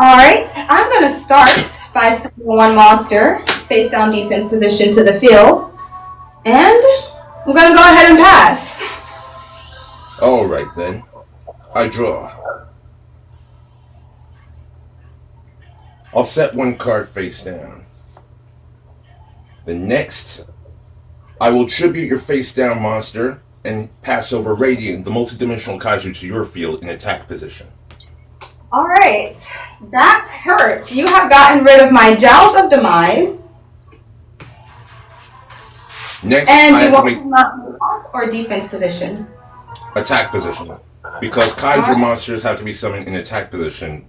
Alright, I'm going to start by sending one monster face down defense position to the field. And I'm going to go ahead and pass. Alright then. I draw. I'll set one card face down. The next, I will tribute your face down monster and pass over Radiant, the multidimensional kaiju, to your field in attack position. Alright, that hurts. You have gotten rid of my Jowls of Demise. Next, and I you have want to attack or defense position? Attack position. Because kaiju monsters have to be summoned in attack position.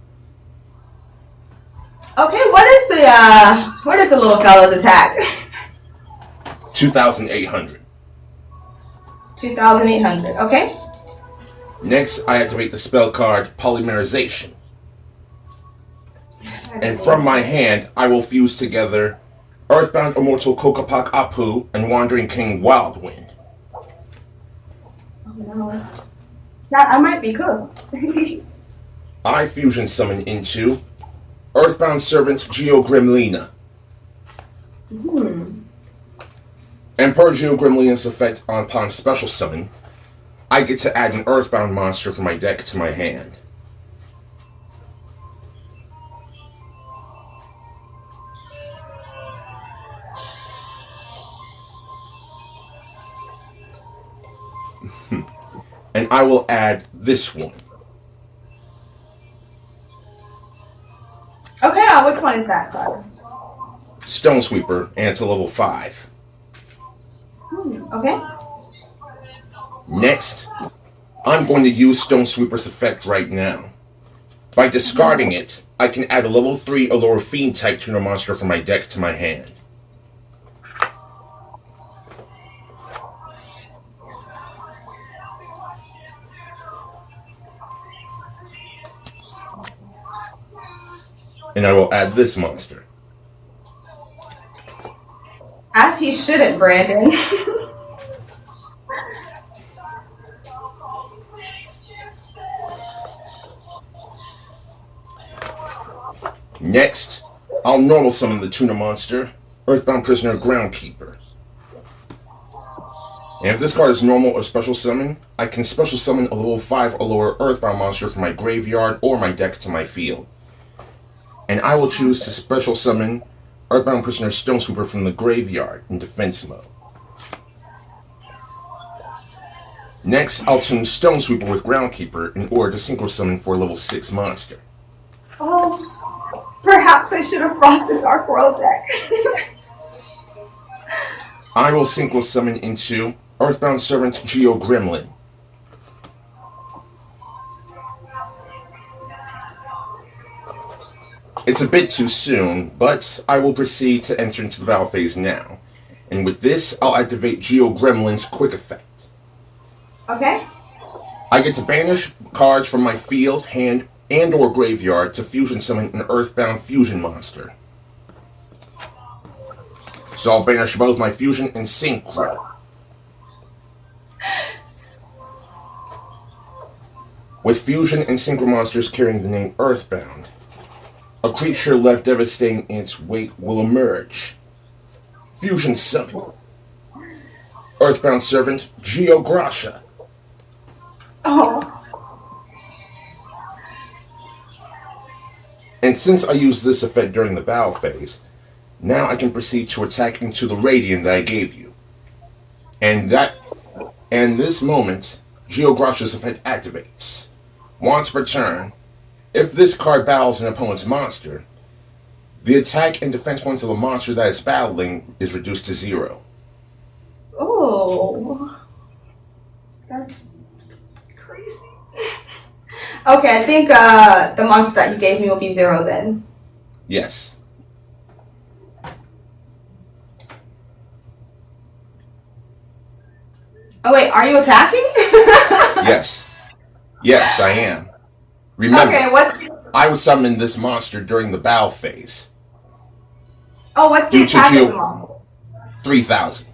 Okay, what is the little fella's attack? 2,800. 2,800, okay. Next, I activate the spell card Polymerization. And from my hand, I will fuse together Earthbound Immortal Kokapak Apu and Wandering King Wildwind. Oh no. That might be cool. I fusion summon into Earthbound Servant Geo Gremlina. And per Geo Gremlina's effect upon special summon, I get to add an Earthbound monster from my deck to my hand. And I will add this one. Okay, which one is that, sorry? Stone Sweeper, and it's a level 5. Okay. Next, I'm going to use Stone Sweeper's effect right now. By discarding it, I can add a level 3 or lower Fiend type tuner monster from my deck to my hand. And I will add this monster. As he shouldn't, Brandon. Next, I'll normal summon the tuner monster, Earthbound Prisoner Groundkeeper. And if this card is normal or special summon, I can special summon a level 5 or lower Earthbound monster from my graveyard or my deck to my field. And I will choose to special summon Earthbound Prisoner Stone Sweeper from the graveyard in defense mode. Next, I'll tune Stone Sweeper with Groundkeeper in order to synchro summon for a level 6 monster. Oh, perhaps I should have brought the Dark World deck. I will synchro summon into Earthbound Servant Geo Gremlin. It's a bit too soon, but I will proceed to enter into the battle phase now. And with this, I'll activate Geo Gremlin's quick effect. Okay. I get to banish cards from my field, hand, and or graveyard to fusion summon an Earthbound fusion monster. So I'll banish both my fusion and synchro. With fusion and synchro monsters carrying the name Earthbound, a creature left devastating in its wake will emerge. Fusion summon Earthbound Servant Geogracia. Oh. And since I used this effect during the battle phase, now I can proceed to attack into the Radiant that I gave you. And this moment, Geogracia's effect activates. Once per turn, if this card battles an opponent's monster, the attack and defense points of the monster that it's battling is reduced to 0. Oh. That's crazy. Okay, I think the monster that you gave me will be 0 then. Yes. Oh wait, are you attacking? Yes. Yes, I am. Remember, okay, I was summoning this monster during the battle phase. Oh, what's the attack of the monster? 3,000.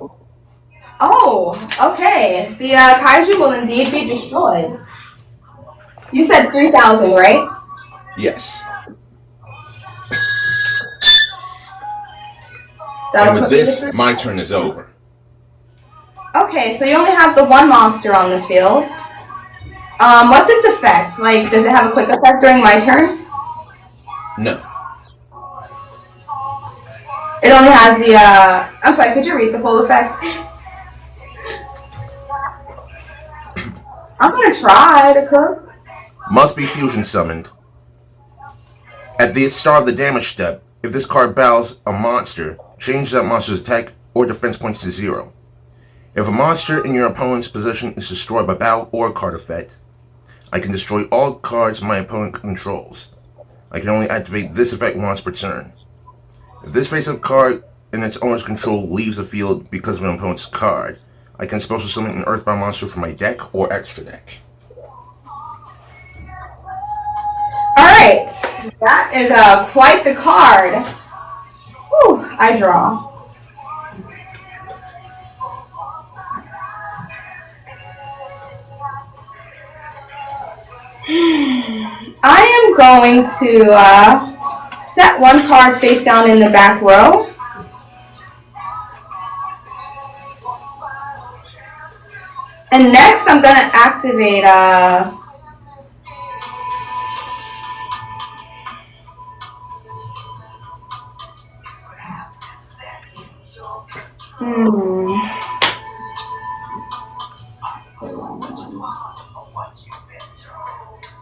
Oh, okay. The kaiju will indeed be destroyed. You said 3,000, right? Yes. And That'll with put me to this, 3. my turn is over. Okay, so you only have the one monster on the field. What's its effect? Like, does it have a quick effect during my turn? No. It only has the, I'm sorry, could you read the full effect? I'm gonna try to cook. Must be fusion summoned. At the start of the damage step, if this card battles a monster, change that monster's attack or defense points to 0. If a monster in your opponent's possession is destroyed by battle or card effect, I can destroy all cards my opponent controls. I can only activate this effect once per turn. If this face-up card in its owner's control leaves the field because of an opponent's card, I can special summon an Earthbound monster from my deck or extra deck. Alright, that is quite the card. Whew, I draw. I am going to set one card face down in the back row. And next I'm going to activate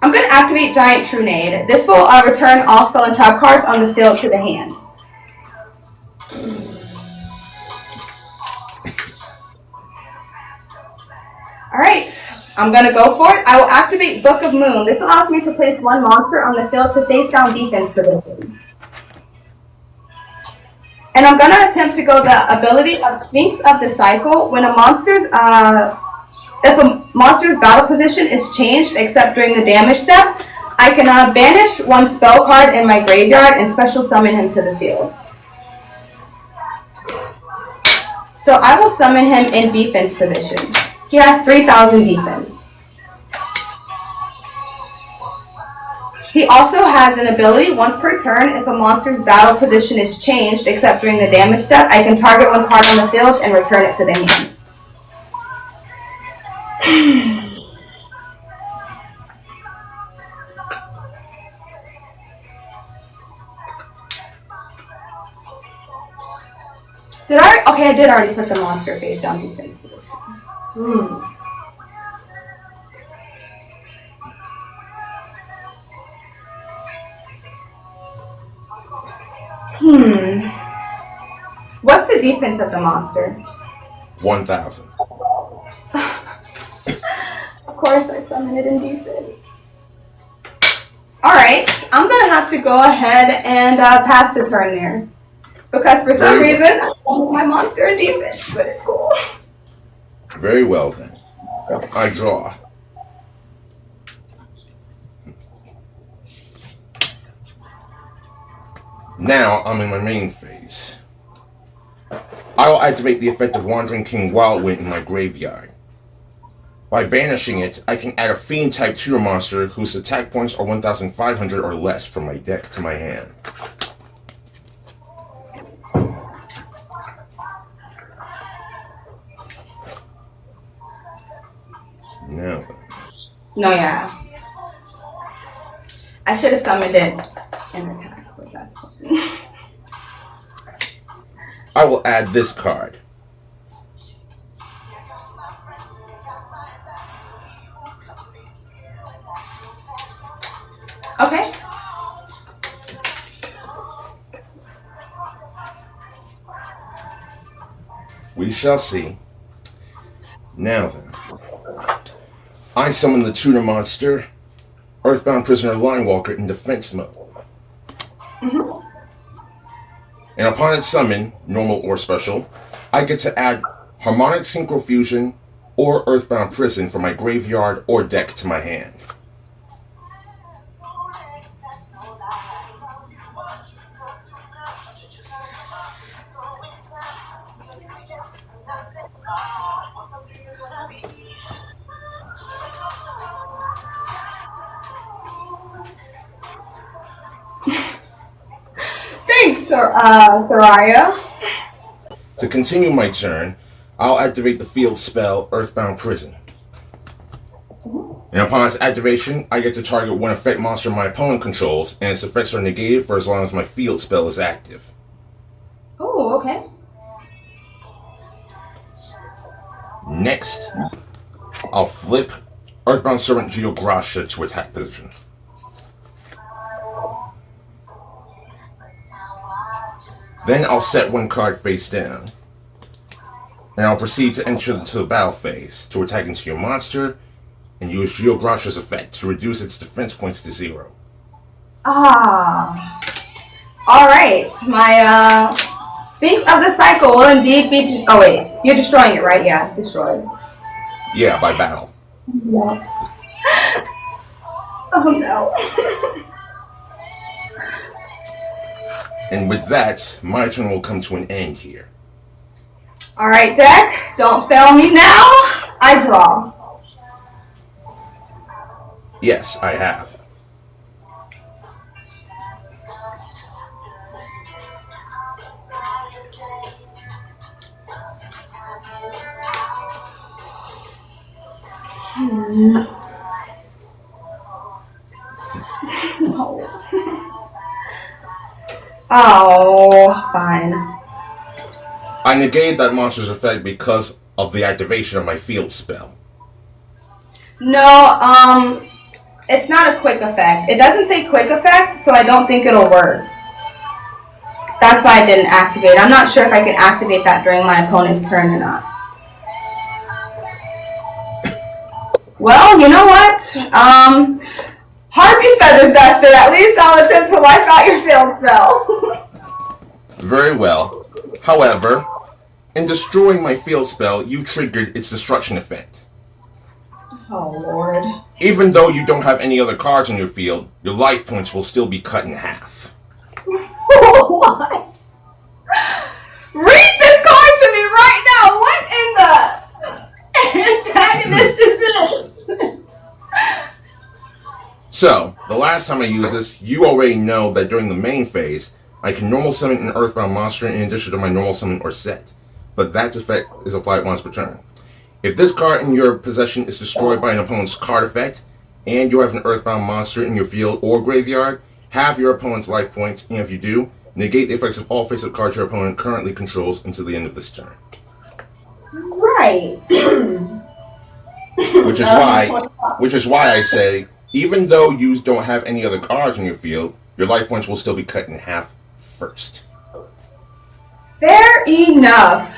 I'm going to activate Giant Trunade. This will return all spell and trap cards on the field to the hand. Alright, I'm going to go for it. I will activate Book of Moon. This allows me to place one monster on the field to face down defense position. And I'm going to attempt to go the ability of Sphinx of the Cycle. When a monster's if a monster's battle position is changed except during the damage step, I can banish one spell card in my graveyard and special summon him to the field. So I will summon him in defense position. He has 3,000 defense. He also has an ability, once per turn, if a monster's battle position is changed except during the damage step, I can target one card on the field and return it to the hand. Okay, I did already put the monster face down defense position. What's the defense of the monster? 1,000. Of course, I summon it in defense. Alright, I'm going to have to go ahead and pass the turn there. Because for some reason, I want my monster in defense, but it's cool. Very well then. I draw. Now I'm in my main phase. I will activate the effect of Wandering King Wildwind in my graveyard. By banishing it, I can add a Fiend type tutor monster whose attack points are 1,500 or less from my deck to my hand. No, yeah. I should have summoned it in attack. I will add this card. Okay. We shall see. Now then. I summon the tutor monster, Earthbound Prisoner Linewalker in defense mode. And upon its summon, normal or special, I get to add Harmonic Synchro Fusion or Earthbound Prison from my graveyard or deck to my hand. Thanks, Soraya. To continue my turn, I'll activate the field spell Earthbound Prison. And upon its activation, I get to target one effect monster my opponent controls, and its effects are negated for as long as my field spell is active. Oh, okay. Next, I'll flip Earthbound Servant Geograsha to attack position. Then I'll set one card face down. And I'll proceed to enter into the battle phase to attack into your monster and use Geograsha's effect to reduce its defense points to 0. Ah. Alright. My Sphinx of the Cycle will indeed be... Oh wait, you're destroying it, right? Yeah, destroyed. Yeah, by battle. Yeah. Oh no. And with that, my turn will come to an end here. Alright, deck. Don't fail me now. I draw. Yes, I have. No. Oh, fine. I negated that monster's effect because of the activation of my field spell. No, it's not a quick effect. It doesn't say quick effect, so I don't think it'll work. That's why I didn't activate. I'm not sure if I can activate that during my opponent's turn or not. Well, you know what? Harpy's Feathers Duster. At least I'll attempt to wipe out your field spell. Very well. However, in destroying my field spell, you triggered its destruction effect. Oh, Lord. Even though you don't have any other cards in your field, your life points will still be cut in half. What? Read this card to me right now! What in the antagonist is this? So, the last time I used this, you already know that during the main phase, I can normal summon an Earthbound monster in addition to my normal summon or set. But that effect is applied once per turn. If this card in your possession is destroyed by an opponent's card effect, and you have an Earthbound monster in your field or graveyard, halve your opponent's life points, and if you do, negate the effects of all face-up cards your opponent currently controls until the end of this turn. Right. Which is why I say, even though you don't have any other cards in your field, your life points will still be cut in half first. Fair enough.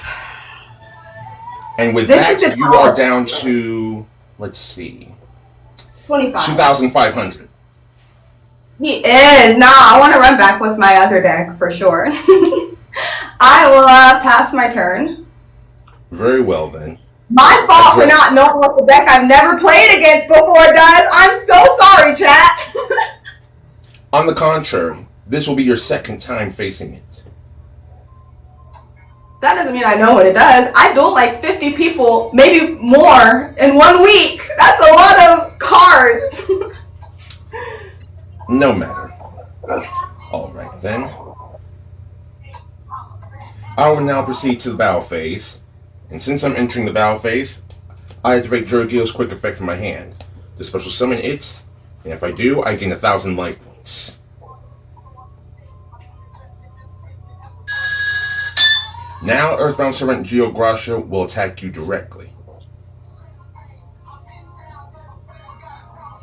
And with that, you are down to, let's see, 25. 2,500. He is. Nah, I want to run back with my other deck for sure. I will pass my turn. Very well then. My fault for not knowing what the deck I've never played against before does. I'm so sorry, chat. On the contrary, this will be your second time facing it. That doesn't mean I know what it does. I duel like 50 people, maybe more, in 1 week. That's a lot of cards. No matter. Alright then. I will now proceed to the battle phase. And since I'm entering the battle phase, I activate Jurgil's quick effect from my hand. To special summon it, and if I do, I gain 1,000 life points. Now, Earthbound Servant Geograsha will attack you directly.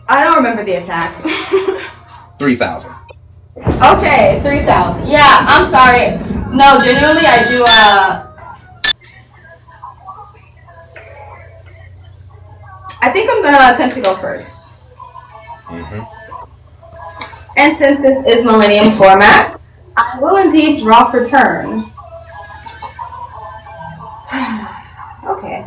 I don't remember the attack. 3,000. Okay, 3,000. Yeah, I'm sorry. No, genuinely, I do, I think I'm gonna attempt to go first. And since this is Millennium format, I will indeed draw for turn. Okay.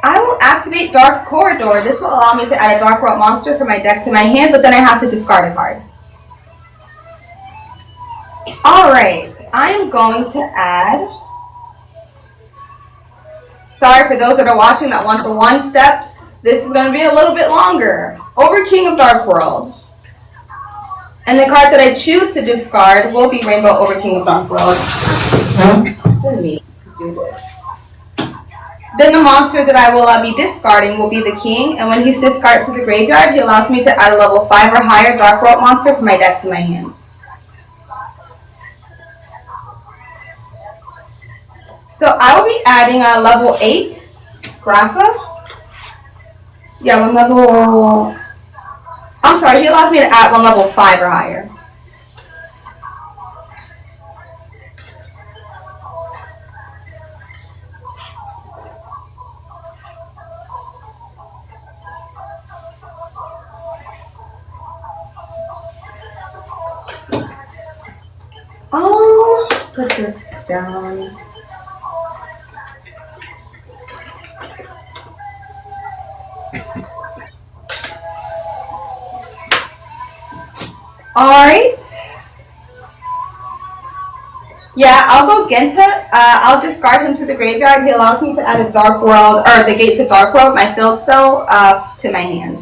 I will activate Dark Corridor. This will allow me to add a Dark World monster from my deck to my hand, but then I have to discard a card. Alright, I am going to add... Sorry for those that are watching that want the 1 steps. This is going to be a little bit longer. Over King of Dark World. And the card that I choose to discard will be Rainbow over King of Dark World. I need to do this. Then the monster that I will be discarding will be the King, and when he's discarded to the graveyard, he allows me to add a level 5 or higher Dark World monster from my deck to my hand. So I will be adding a level 8 Grapha. Yeah, one level... I'm sorry, he allows me to add one level 5 or higher. Put this down. Alright. Yeah, I'll go Genta. I'll discard him to the graveyard. He allows me to add a Dark World, or the Gates of Dark World, my field spell, to my hand.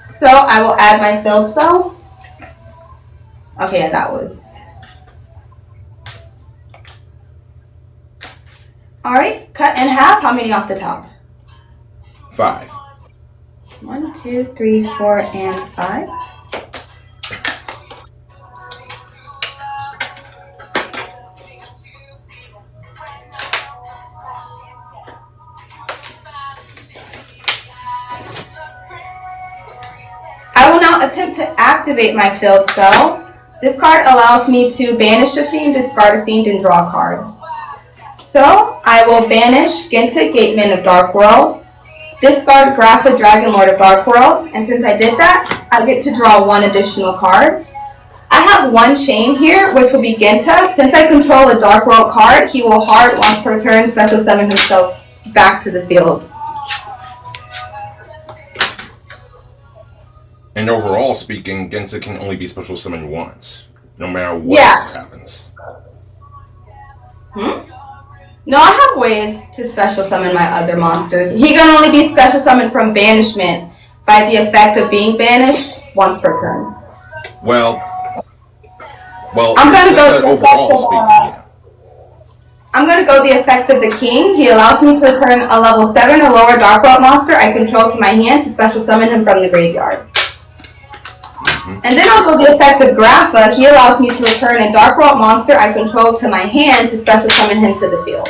So I will add my field spell. Okay, yeah, that was. Alright, cut in half. How many off the top? 5. 1, 2, 3, 4, and 5. I will now attempt to activate my field spell. This card allows me to banish a fiend, discard a fiend, and draw a card. So I will banish Genta, Gateman of Dark World, discard Grapha, Dragon Lord of Dark World, and since I did that, I get to draw one additional card. I have one chain here, which will be Genta. Since I control a Dark World card, he will heart once per turn, special summon himself back to the field. And overall speaking, Genta can only be special summoned once, no matter what happens. No, I have ways to special summon my other monsters. He can only be special summoned from banishment by the effect of being banished once per turn. Well, I'm gonna go overall speaking, yeah. I'm gonna go the effect of the King. He allows me to return a level 7 or lower Dark World monster I control to my hand to special summon him from the graveyard. And then I'll go the effect of Grapha. He allows me to return a Dark World monster I control to my hand to special summon him to the field.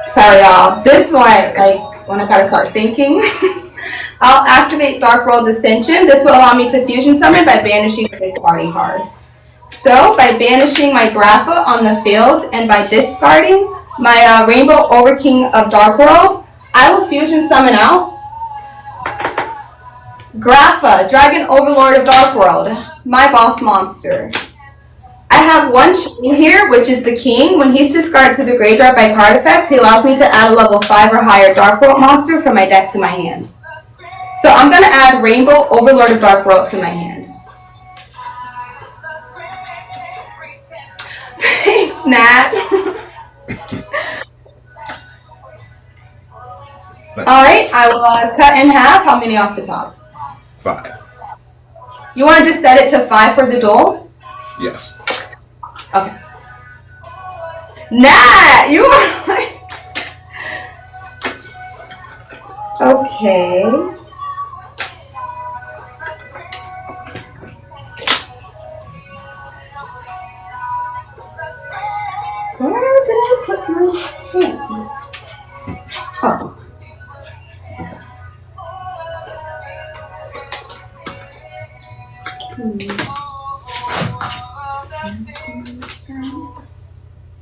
Sorry y'all, this one, like, when I gotta start thinking. I'll activate Dark World Dissension. This will allow me to fusion summon by banishing the discarding cards. So, by banishing my Grapha on the field and by discarding my Rainbow over King of Dark World, I will fusion summon out Grapha, Dragon Overlord of Dark World, my boss monster. I have one chain here, which is the King. When he's discarded to the graveyard by card effect, he allows me to add a level 5 or higher Dark World monster from my deck to my hand. So I'm going to add Rainbow Overlord of Dark World to my hand. Thanks, Nat. Alright, I will cut in half. How many off the top? 5. You want to just set it to 5 for the duel? Yes. Okay. Nat, you are like... Okay. Where did I put my hand? Oh.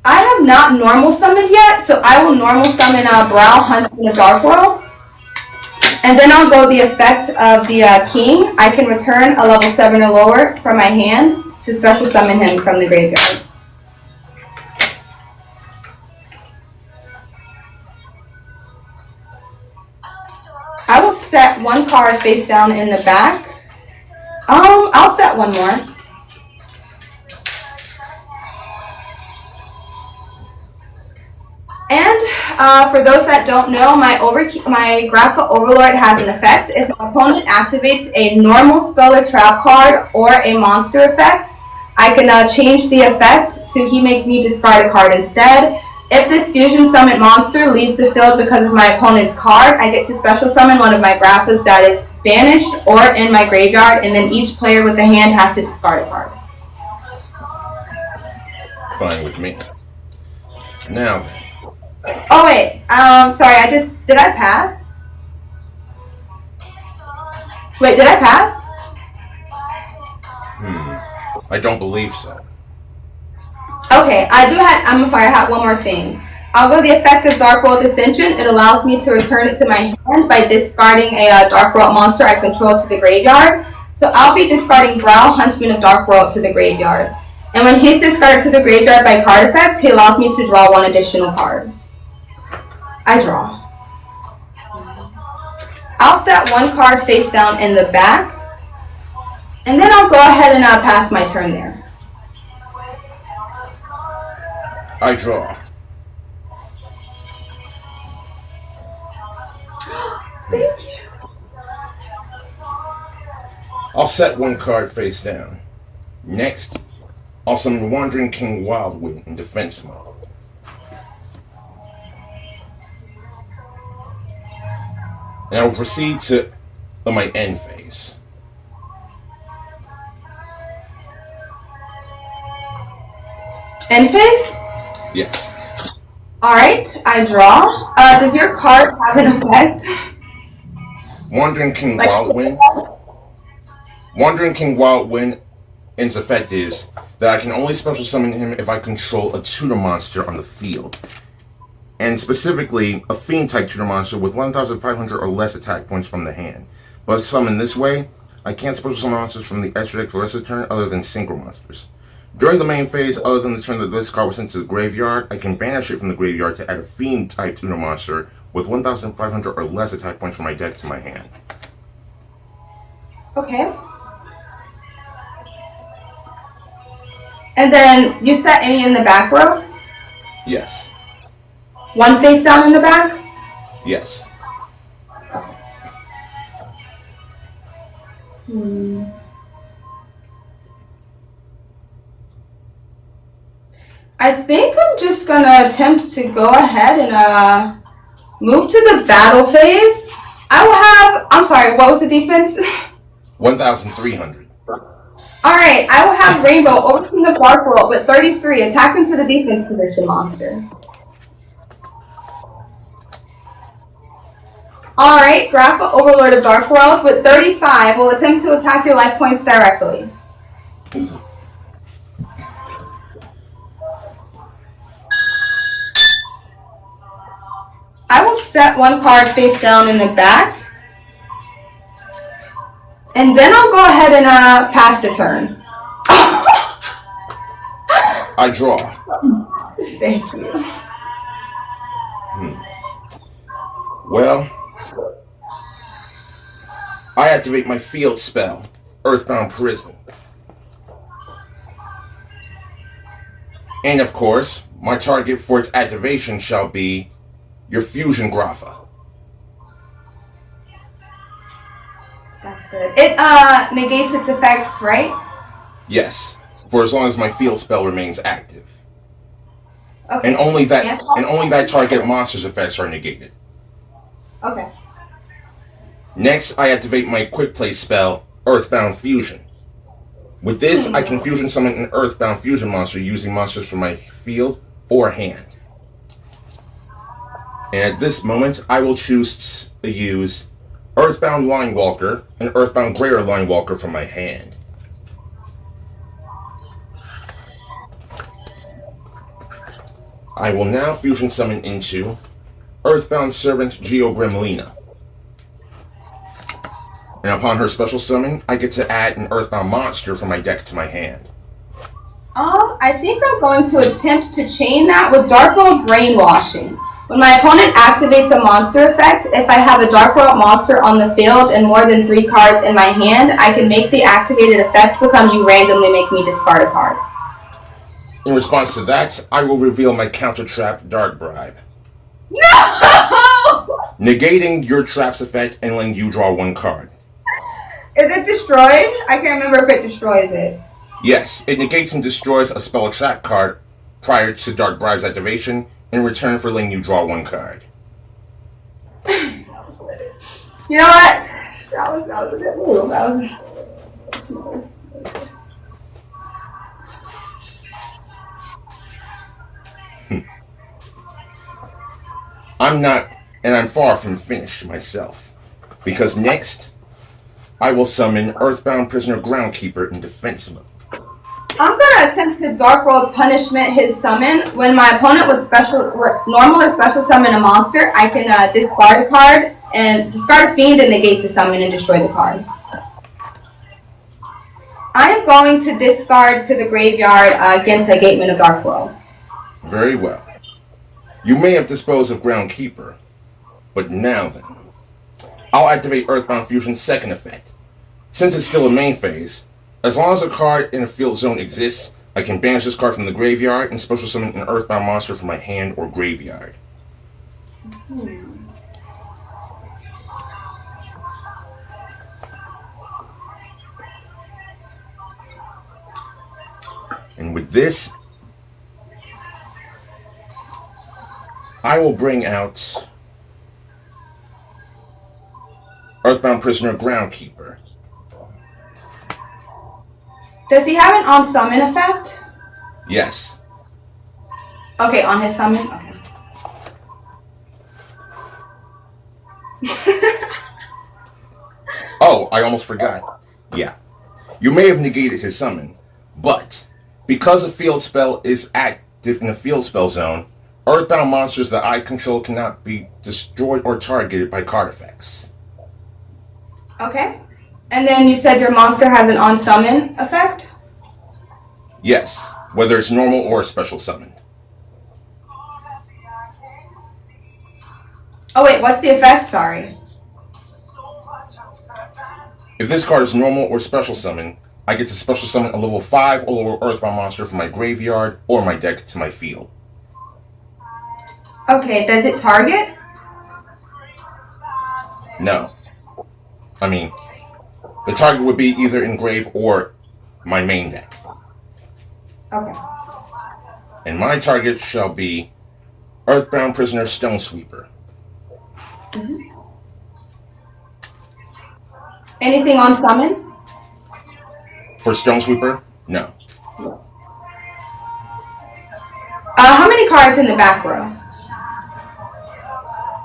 I have not normal summoned yet, so I will normal summon Brow, Huntsman of Dark World. And then I'll go the effect of the King. I can return a level 7 or lower from my hand to special summon him from the graveyard. set one card face down in the back. I'll set one more. And for those that don't know, my Grapha Overlord has an effect. If my opponent activates a normal spell or trap card or a monster effect, I can change the effect to he makes me discard a card instead. If this fusion summon monster leaves the field because of my opponent's card, I get to special summon one of my Graphas that is banished or in my graveyard, and then each player with a hand has to discard a card. Fine with me. Now. Oh wait, sorry, did I pass? Wait, did I pass? I don't believe so. Okay, I'm sorry, I have one more thing. I'll go the effect of Dark World Ascension. It allows me to return it to my hand by discarding a Dark World monster I control to the graveyard. So I'll be discarding Growl, Huntsman of Dark World, to the graveyard. And when he's discarded to the graveyard by card effect, he allows me to draw one additional card. I draw. I'll set one card face down in the back, and then I'll go ahead and pass my turn there. I draw. Thank you. I'll set one card face down. Next, I'll summon Wandering King Wildwind in defense mode. And I will proceed to my end phase. End phase? Yes. Alright, I draw. Does your card have an effect? Wandering King Wildwind. Wandering King Wildwind's effect is that I can only special summon him if I control a tutor monster on the field. And specifically, a Fiend-type tutor monster with 1,500 or less attack points from the hand. But summoned this way, I can't special summon monsters from the extra deck for the rest of the turn other than synchro monsters. During the main phase, other than the turn that this card was sent to the graveyard, I can banish it from the graveyard to add a Fiend-type tutor monster with 1,500 or less attack points from my deck to my hand. Okay. And then, you set any in the back row? Yes. One face down in the back? Yes. I think I'm just gonna attempt to go ahead and move to the battle phase. I'm sorry, what was the defense? 1,300. Alright, I will have Rainbow over from the Dark World with 33 attack into the defense position monster. Alright, Grapha Overlord of Dark World with 35 will attempt to attack your life points directly. I will set one card face down in the back. And then I'll go ahead and pass the turn. I draw. Thank you. Well, I activate my field spell, Earthbound Prison. And of course, my target for its activation shall be your Fusion Grapha. That's good. It negates its effects, right? Yes, for as long as my field spell remains active. Okay. And only that target monster's effects are negated. Okay. Next, I activate my quick play spell, Earthbound Fusion. With this, I can fusion summon an Earthbound Fusion monster using monsters from my field or hand. And at this moment, I will choose to use Earthbound Linewalker and Earthbound Greater Linewalker from my hand. I will now fusion summon into Earthbound Servant Geogrimlina. And upon her special summon, I get to add an Earthbound monster from my deck to my hand. I think I'm going to attempt to chain that with Dark World Brainwashing. When my opponent activates a monster effect, if I have a Dark World monster on the field and more than 3 cards in my hand, I can make the activated effect become you randomly make me discard a card. In response to that, I will reveal my counter trap Dark Bribe. No! Negating your trap's effect and letting you draw 1 card. Is it destroyed? I can't remember if it destroys it. Yes, it negates and destroys a spell or trap card prior to Dark Bribe's activation in return for letting you draw 1 card. You know what? That was a good move. I'm far from finished myself. Because next, I will summon Earthbound Prisoner Groundkeeper in defense mode. I'm gonna attempt to Dark World Punishment his summon. When my opponent would normal or special summon a monster, I can discard a card and discard a fiend and negate the summon and destroy the card. I am going to discard to the graveyard against a Gateman of Dark World. Very well. You may have disposed of Groundkeeper, but now then. I'll activate Earthbound Fusion's second effect. Since it's still a main phase, as long as a card in a field zone exists, I can banish this card from the graveyard and special summon an Earthbound monster from my hand or graveyard. And with this, I will bring out Earthbound Prisoner Groundkeeper. Does he have an on summon effect? Yes. Okay, on his summon? Okay. Oh, I almost forgot. Yeah. You may have negated his summon, but because a field spell is active in a field spell zone, Earthbound monsters that I control cannot be destroyed or targeted by card effects. Okay. And then you said your monster has an on summon effect? Yes, whether it's normal or special summoned. Oh wait, what's the effect? Sorry. If this card is normal or special summon, I get to special summon a level 5 or lower Earthbound monster from my graveyard or my deck to my field. Okay, does it target? No. I mean, the target would be either engrave or my main deck. Okay. And my target shall be Earthbound Prisoner Stone Sweeper. Mm-hmm. Anything on summon? For Stone Sweeper? No. How many cards in the back row?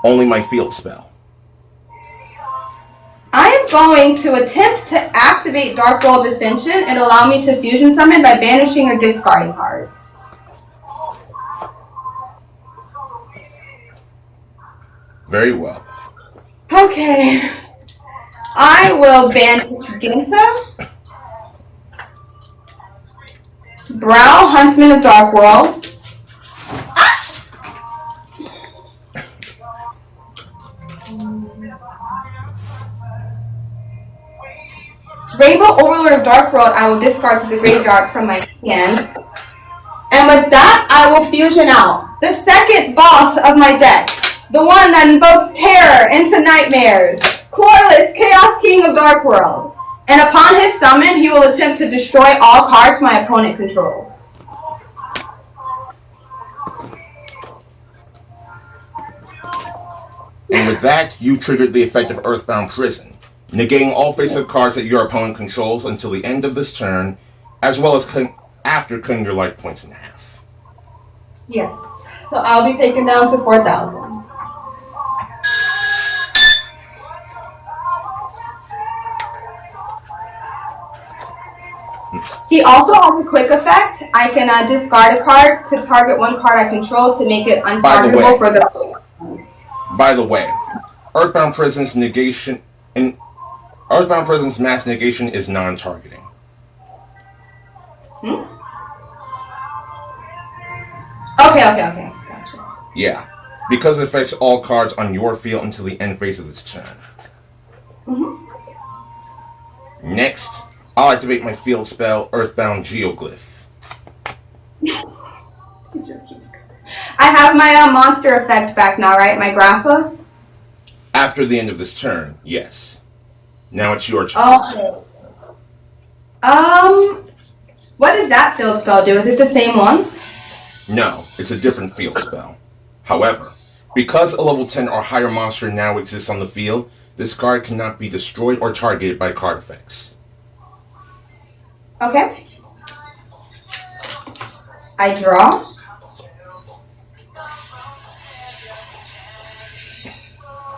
Only my field spell. I am going to attempt to activate Dark World Ascension and allow me to fusion summon by banishing or discarding cards. Very well. Okay. I will banish Ginta, Brow, Huntsman of Dark World, Rainbow Overlord of Dark World. I will discard to the graveyard from my hand. And with that, I will fusion out the second boss of my deck. The one that invokes terror into nightmares. Chlorless, Chaos King of Dark World. And upon his summon, he will attempt to destroy all cards my opponent controls. And with that, you triggered the effect of Earthbound Prison, negating all face-up cards that your opponent controls until the end of this turn, as well as after cutting your life points in half. Yes. So I'll be taken down to 4,000. He also has a quick effect. I can discard a card to target one card I control to make it untargetable for the... By the way, Earthbound Prison's negation and Earthbound Prison's mass negation is non-targeting. Okay. Gotcha. Yeah, Because it affects all cards on your field until the end phase of this turn. Mm-hmm. Next, I'll activate my field spell, Earthbound Geoglyph. It just keeps going. I have my monster effect back now, right? My Grappa? After the end of this turn, yes. Now it's your turn. Oh. What does that field spell do? Is it the same one? No, it's a different field spell. However, because a level 10 or higher monster now exists on the field, this card cannot be destroyed or targeted by card effects. Okay. I draw.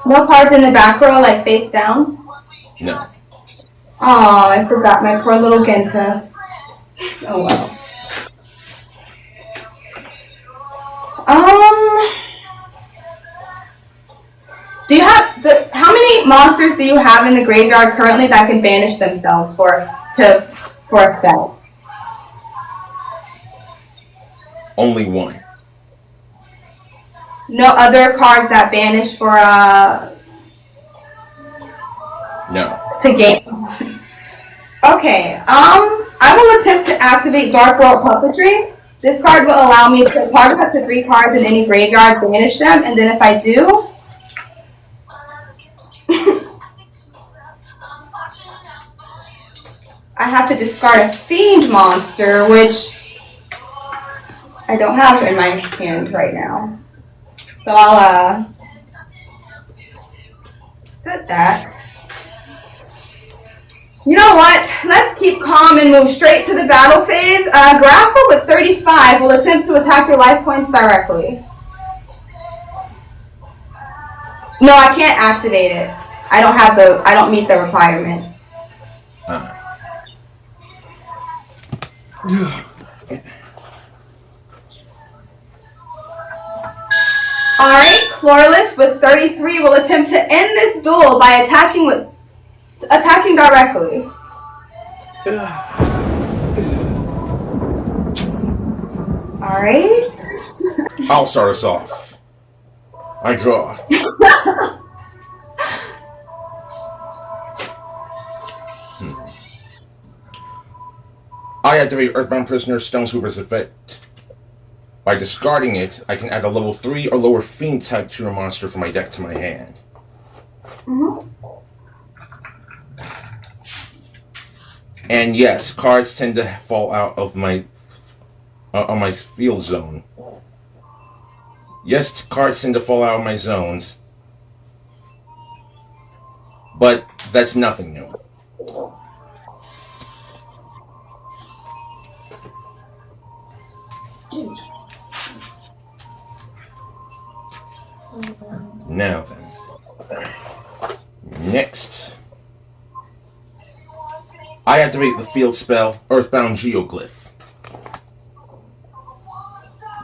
No cards in the back row, like face down? No. Oh, I forgot my poor little Genta. Oh well. Do you have how many monsters do you have in the graveyard currently that can banish themselves for effect? Only one. No other cards that banish for No. to gain. Okay. I will attempt to activate Dark World Puppetry. This card will allow me to target up to 3 cards in any graveyard, banish them, and then if I do, I have to discard a Fiend monster, which I don't have in my hand right now. So I'll set that. You know what? Let's keep calm and move straight to the battle phase. Grappa with 35 will attempt to attack your life points directly. No, I can't activate it. I don't meet the requirement. Alright, Chlorlus with 33 will attempt to end this duel by attacking directly. Alright. I'll start us off. I draw. I activate Earthbound Prisoner Stonesweeper's effect. By discarding it, I can add a level 3 or lower Fiend type to a monster from my deck to my hand. Mm-hmm. And yes, cards tend to fall out of my field zone. Yes, cards tend to fall out of my zones, but that's nothing new. Now then. Next, I activate the field spell Earthbound Geoglyph.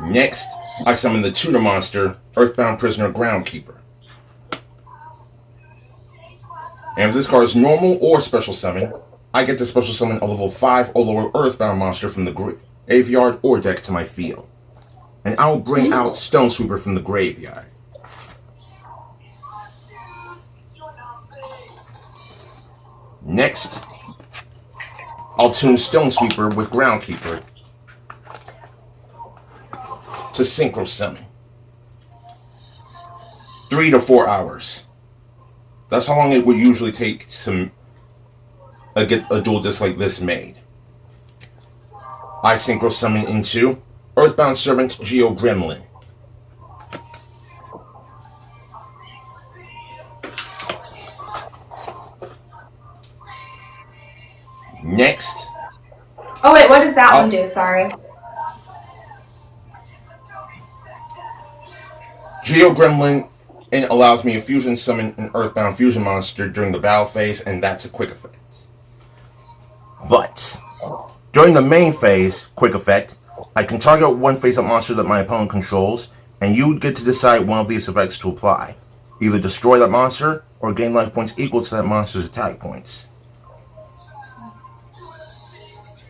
Next, I summon the tutor monster Earthbound Prisoner Groundkeeper. And if this card is normal or special summon, I get to special summon a level 5 or lower Earthbound monster from the graveyard or deck to my field. And I will bring out Stonesweeper from the graveyard. Next, I'll tune Stonesweeper with Groundkeeper to Synchro Summon. 3 to 4 hours. That's how long it would usually take to get a duel just like this made. I Synchro Summon into Earthbound Servant Geo Gremlin. Next. Oh wait, what does that one do? Sorry. Geo Gremlin allows me to fusion summon an Earthbound fusion monster during the battle phase, and that's a quick effect. But during the main phase, quick effect, I can target one face-up monster that my opponent controls, and you get to decide one of these effects to apply. Either destroy that monster, or gain life points equal to that monster's attack points.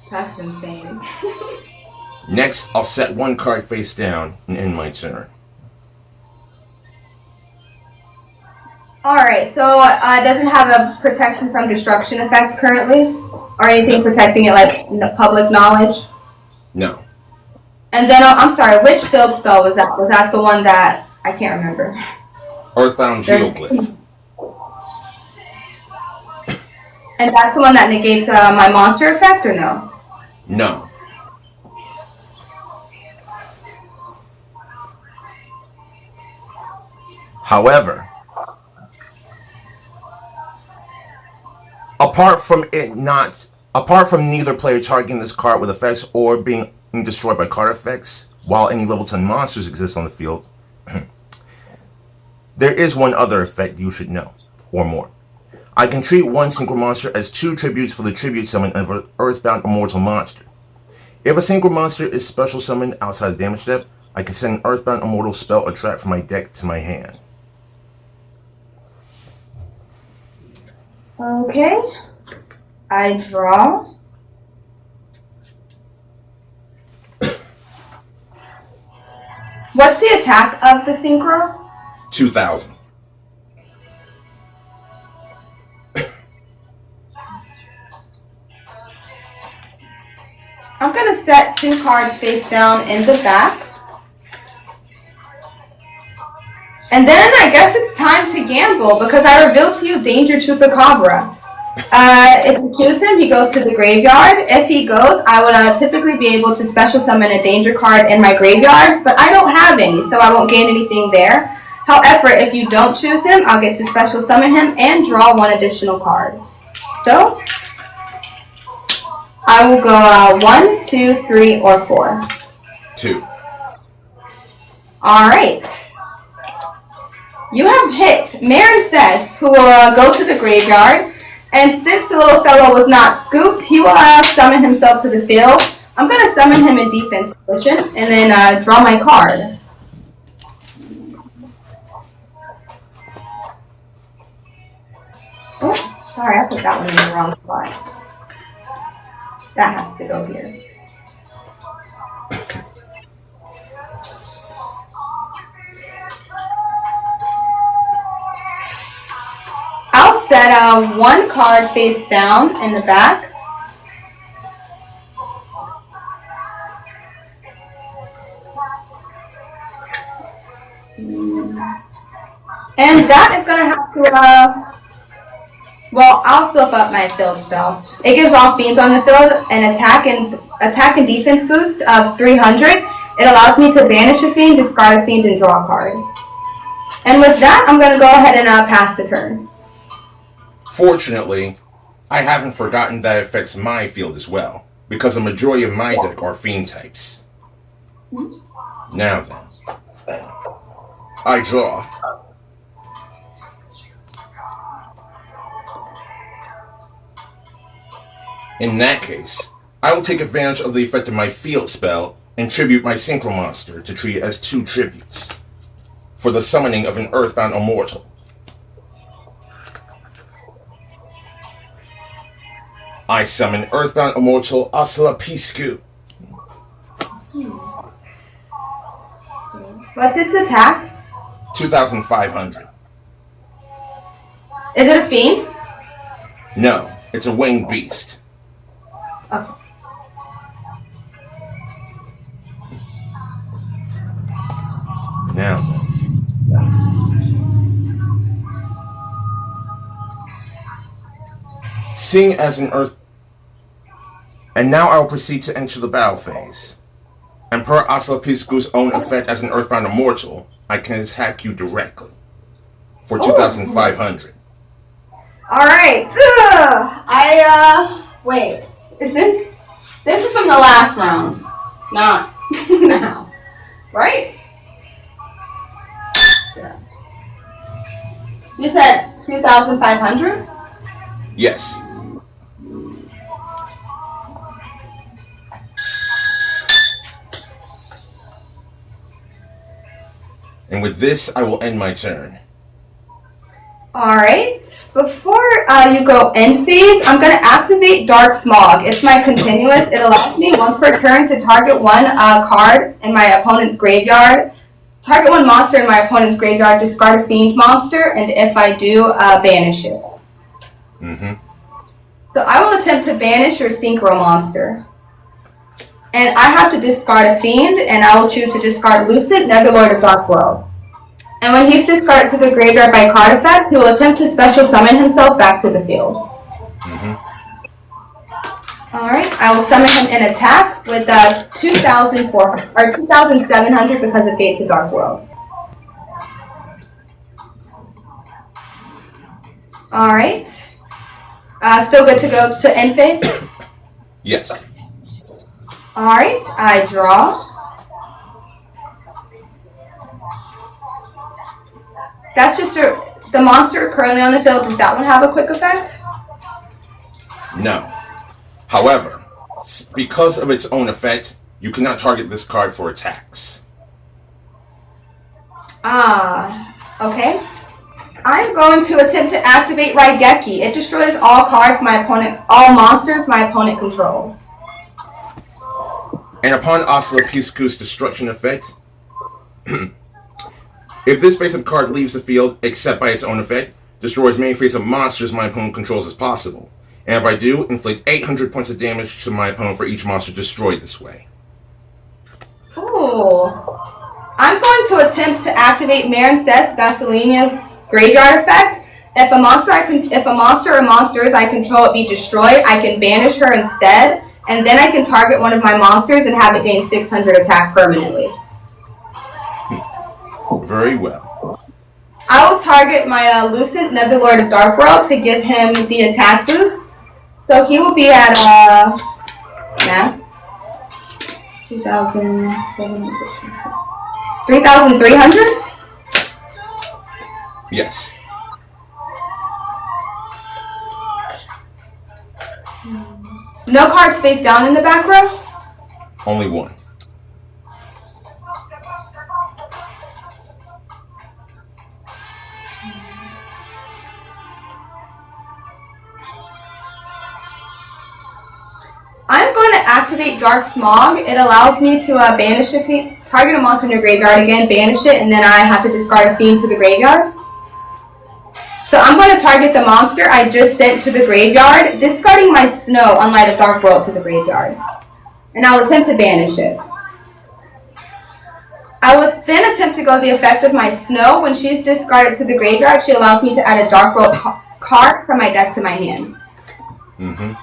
That's insane. Next, I'll set one card face down and end my turn. Alright, so it doesn't have a protection from destruction effect currently? Or anything protecting it like public knowledge? No. And then, I'm sorry, which field spell was that? Was that the one that, I can't remember. Earthbound There's- Geoglyph. And that's the one that negates my monster effect, or no? No. However, apart from neither player targeting this card with effects or being destroyed by card effects, while any level 10 monsters exist on the field, there is one other effect you should know, or more. I can treat one synchro monster as 2 tributes for the tribute summon of an Earthbound Immortal monster. If a synchro monster is special summoned outside the damage step, I can send an Earthbound Immortal spell or trap from my deck to my hand. Okay. I draw. What's the attack of the synchro? 2,000. I'm gonna set 2 cards face down in the back. And then I guess it's time to gamble because I revealed to you Danger Chupacabra. If you choose him, he goes to the graveyard. If he goes, I would typically be able to special summon a danger card in my graveyard, but I don't have any, so I won't gain anything there. However, if you don't choose him, I'll get to special summon him and draw 1 additional card. So, I will go 1, 2, 3, or 4. 2. Alright. You have hit Marin Says, who will go to the graveyard. And since the little fellow was not scooped, he will summon himself to the field. I'm going to summon him in defense position and then draw my card. Oh, sorry, I put that one in the wrong spot. That has to go here. I'll set 1 card face down in the back. And that is going to have to, well, I'll flip up my field spell. It gives all fiends on the field an attack and defense boost of 300. It allows me to banish a fiend, discard a fiend, and draw a card. And with that, I'm going to go ahead and pass the turn. Fortunately, I haven't forgotten that it affects my field as well, because the majority of my deck are fiend types. Now then, I draw. In that case, I will take advantage of the effect of my field spell and tribute my synchro monster to treat it as 2 tributes for the summoning of an Earthbound Immortal. I summon Earthbound Immortal Asalapisku. What's its attack? 2,500. Is it a fiend? No, it's a winged beast. Okay. Now then. Seeing as an earth... And now I will proceed to enter the battle phase. And per Asalapisku's own effect as an Earthbound Immortal, I can attack you directly. For 2,500. Alright. Wait. Is this... This is from the last round. Not now. Right? Yeah. You said 2,500? Yes. And with this, I will end my turn. Alright, before you go end phase, I'm going to activate Dark Smog. It's my continuous. It allows me once per turn to target 1 card in my opponent's graveyard Target one monster in my opponent's graveyard, discard a fiend monster, and if I do, banish it. Mm-hmm. So I will attempt to banish your synchro monster. And I have to discard a fiend, and I will choose to discard Lucent, Netherlord of Dark World. And when he's discarded to the graveyard by card effect, he will attempt to special summon himself back to the field. Mm-hmm. Alright, I will summon him in attack with 2,400 or 2,700 because of Gates of Dark World. Alright. Still good to go to end phase? Yes. Alright, I draw. That's just the monster currently on the field. Does that one have a quick effect? No. However, because of its own effect, you cannot target this card for attacks. Okay. I'm going to attempt to activate Raigeki. It destroys all monsters my opponent controls. And upon Oscillopuscu's destruction effect, if this face-up card leaves the field, except by its own effect, destroy as many face-up monsters my opponent controls as possible. And if I do, inflict 800 points of damage to my opponent for each monster destroyed this way. Ooh. I'm going to attempt to activate Marincess Basilinia's graveyard effect. If a monster or monsters I control be destroyed, I can banish her instead, and then I can target one of my monsters and have it gain 600 attack permanently. Very well. I will target my Lucent Netherlord of Dark World to give him the attack boost. So he will be at 3,300? Yes. No cards face down in the back row? Only one. I'm going to activate Dark Smog. It allows me to banish a fiend, target a monster in your graveyard again, banish it, and then I have to discard a fiend to the graveyard. So I'm going to target the monster I just sent to the graveyard, discarding my Snow on Light of Dark World to the graveyard. And I'll attempt to banish it. I will then attempt to go the effect of my Snow. When she's discarded to the graveyard, she allows me to add a Dark World card from my deck to my hand. Mm-hmm.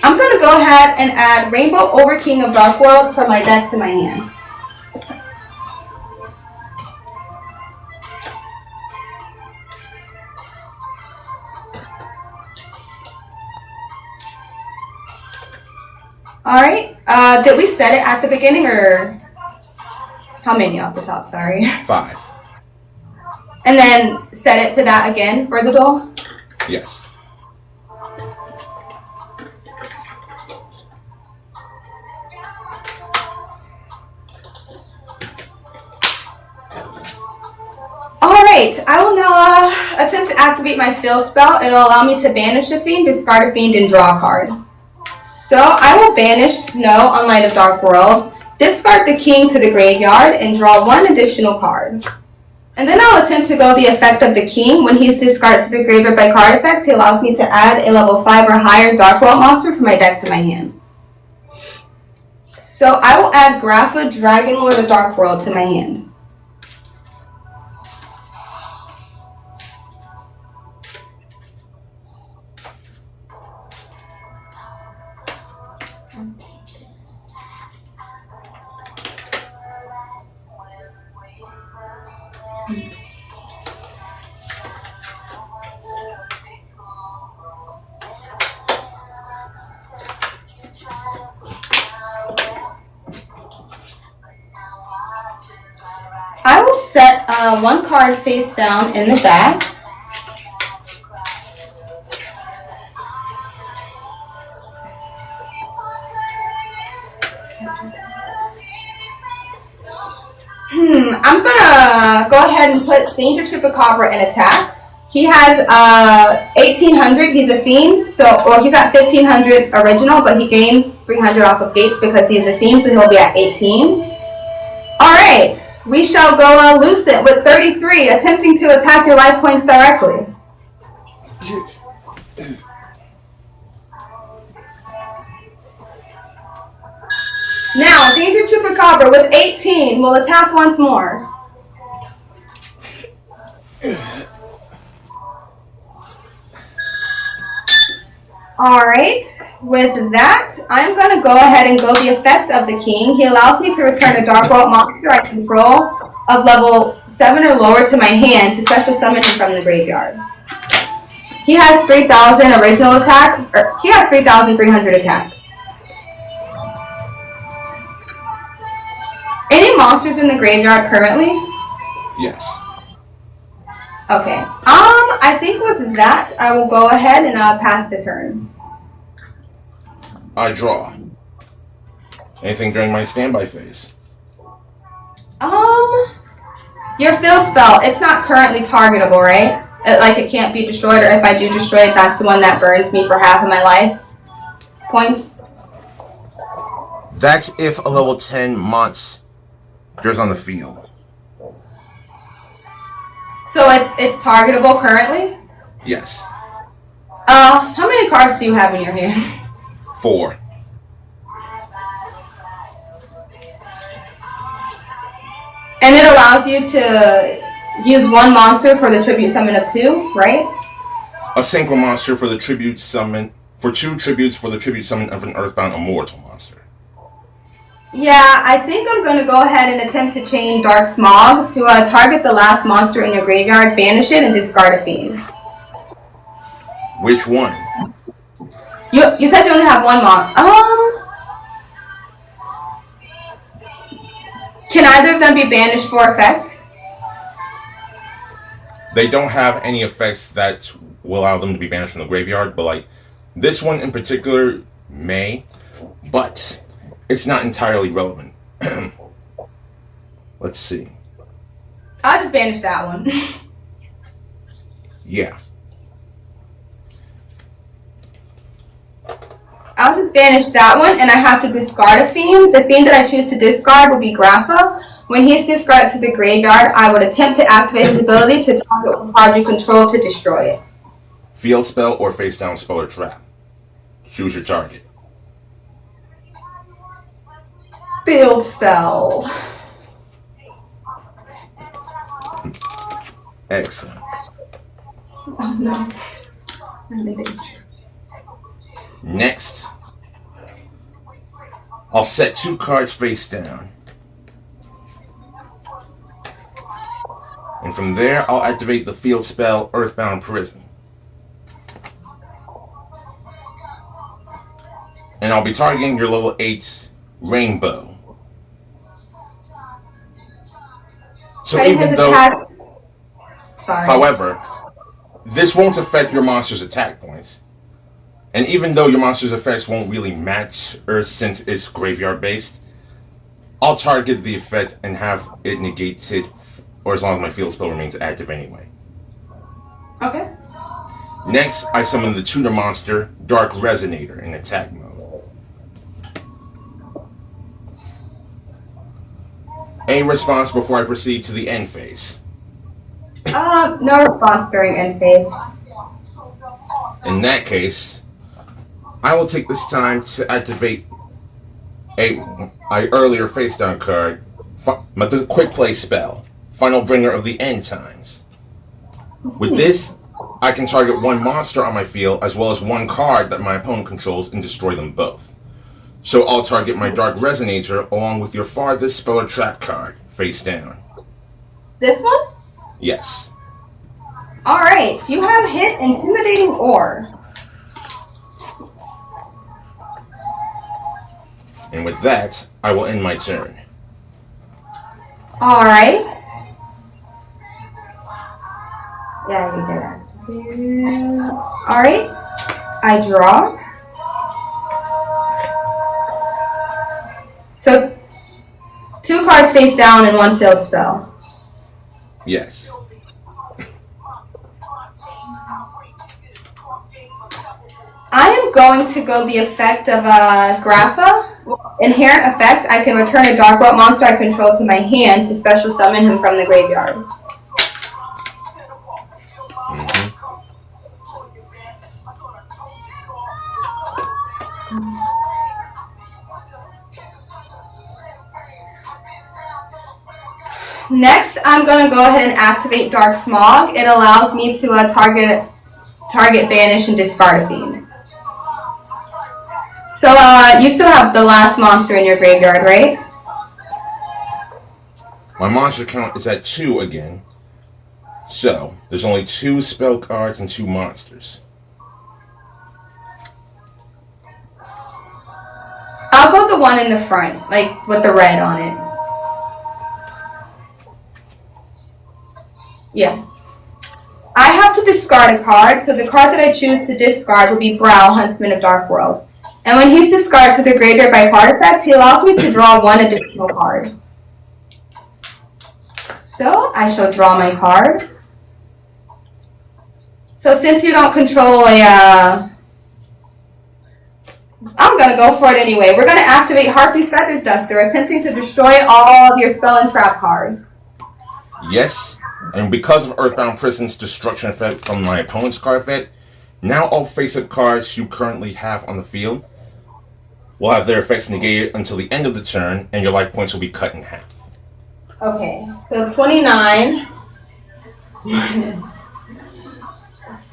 I'm going to go ahead and add Rainbow Overking of Dark World from my deck to my hand. Alright, did we set it at the beginning or how many off the top, sorry? 5. And then set it to that again for the duel? Yes. Alright, I will now attempt to activate my field spell. It'll allow me to banish a fiend, discard a fiend, and draw a card. So I will banish Snow on Light of Dark World, discard the king to the graveyard, and draw one additional card. And then I'll attempt to go the effect of the king. When he's discarded to the graveyard by card effect, he allows me to add a level 5 or higher Dark World monster from my deck to my hand. So I will add Grapha, Dragon Lord of Dark World to my hand. I will set one card face down in the back. I'm gonna go ahead and put Danger Chupacabra in attack. He has 1800. He's a fiend, or he's at 1500 original, but he gains 300 off of gates because he's a fiend, so he'll be at 18. All right, we shall go Lucent with 33, attempting to attack your life points directly. Now, Danger Chupacabra with 18 will attack once more. Alright, with that, I'm going to go ahead and go the effect of the king. He allows me to return a Dark World monster I control of level 7 or lower to my hand to special summon him from the graveyard. He has 3000 original attack, or he has 3300 attack. Any monsters in the graveyard currently? Yes. Okay. I think with that, I will go ahead and pass the turn. I draw. Anything during my standby phase? Your fill spell, it's not currently targetable, right? It can't be destroyed, or if I do destroy it, that's the one that burns me for half of my life points. That's if a level 10 monster is on the field. So it's targetable currently? Yes. How many cards do you have in your hand? 4. And it allows you to use one monster for the tribute summon of 2, right? A synchro monster for the tribute summon, for 2 tributes for the tribute summon of an Earthbound Immortal monster. Yeah, I think I'm going to go ahead and attempt to chain Dark Smog to target the last monster in your graveyard, banish it, and discard a fiend. Which one? You said you only have one can either of them be banished for effect? They don't have any effects that will allow them to be banished from the graveyard, but like this one in particular may, but it's not entirely relevant. Let's see. I'll just banish that one. Yeah. I'll just banish that one, and I have to discard a fiend. The fiend that I choose to discard will be Grapha. When he's discarded to the graveyard, I would attempt to activate his ability to target one card you control to destroy it. Field spell or face down spell or trap. Choose your target. Field spell. Excellent. Oh no. Next, I'll set 2 cards face down. And from there, I'll activate the field spell Earthbound Prison. And I'll be targeting your level 8 Rainbow. So even though, however, this won't affect your monster's attack points. And even though your monster's effects won't really match Earth since it's graveyard based, I'll target the effect and have it negated, or as long as my field spell remains active anyway. Okay. Next, I summon the tutor monster, Dark Resonator, in attack mode. A response before I proceed to the end phase. No response during end phase. In that case, I will take this time to activate a earlier face down card, the quick play spell, Final Bringer of the End Times. With this, I can target one monster on my field as well as one card that my opponent controls and destroy them both. So I'll target my Dark Resonator along with your farthest spell or trap card, face down. This one? Yes. Alright, you have hit Intimidating Ore. And with that, I will end my turn. Alright. Yeah, you did that. Alright. I draw. So, 2 cards face down and 1 field spell. Yes. going to go the effect of Grapha. Inherent effect, I can return a Dark World monster I control to my hand to special summon him from the graveyard. Next, I'm going to go ahead and activate Dark Smog. It allows me to target, banish, and discard a fiend. So, you still have the last monster in your graveyard, right? My monster count is at 2 again. So, there's only 2 spell cards and 2 monsters. I'll go the one in the front, like with the red on it. Yeah. I have to discard a card, so the card that I choose to discard will be Brow, Huntsman of Dark World. And when he's discarded to the graveyard by card effect, he allows me to draw 1 additional card. So, I shall draw my card. So since you don't control a, I'm going to go for it anyway. We're going to activate Harpy's Feathers Duster, attempting to destroy all of your spell and trap cards. Yes, and because of Earthbound Prison's destruction effect from my opponent's card effect, now all face-up cards you currently have on the field will have their effects negated until the end of the turn, and your life points will be cut in half. Okay, so 29 minus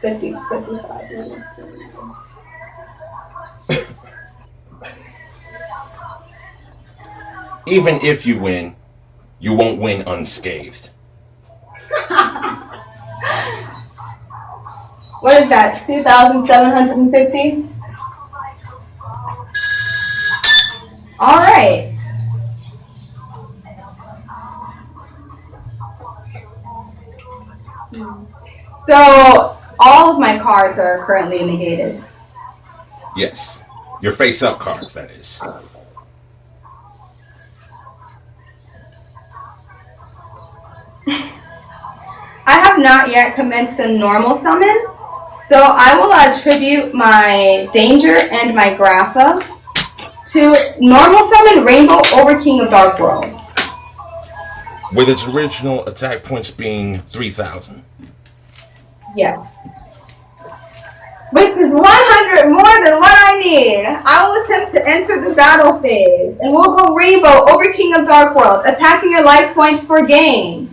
50, 55 minus 29. Even if you win, you won't win unscathed. What is that, 2,750? All right. So all of my cards are currently negated. Yes, your face-up cards, that is. I have not yet commenced a normal summon, so I will attribute my Danger and my Grapha to normal summon Rainbow Overking of Dark World. With its original attack points being 3,000. Yes. Which is 100 more than what I need. I will attempt to enter the battle phase, and we'll go Rainbow Overking of Dark World, attacking your life points for gain.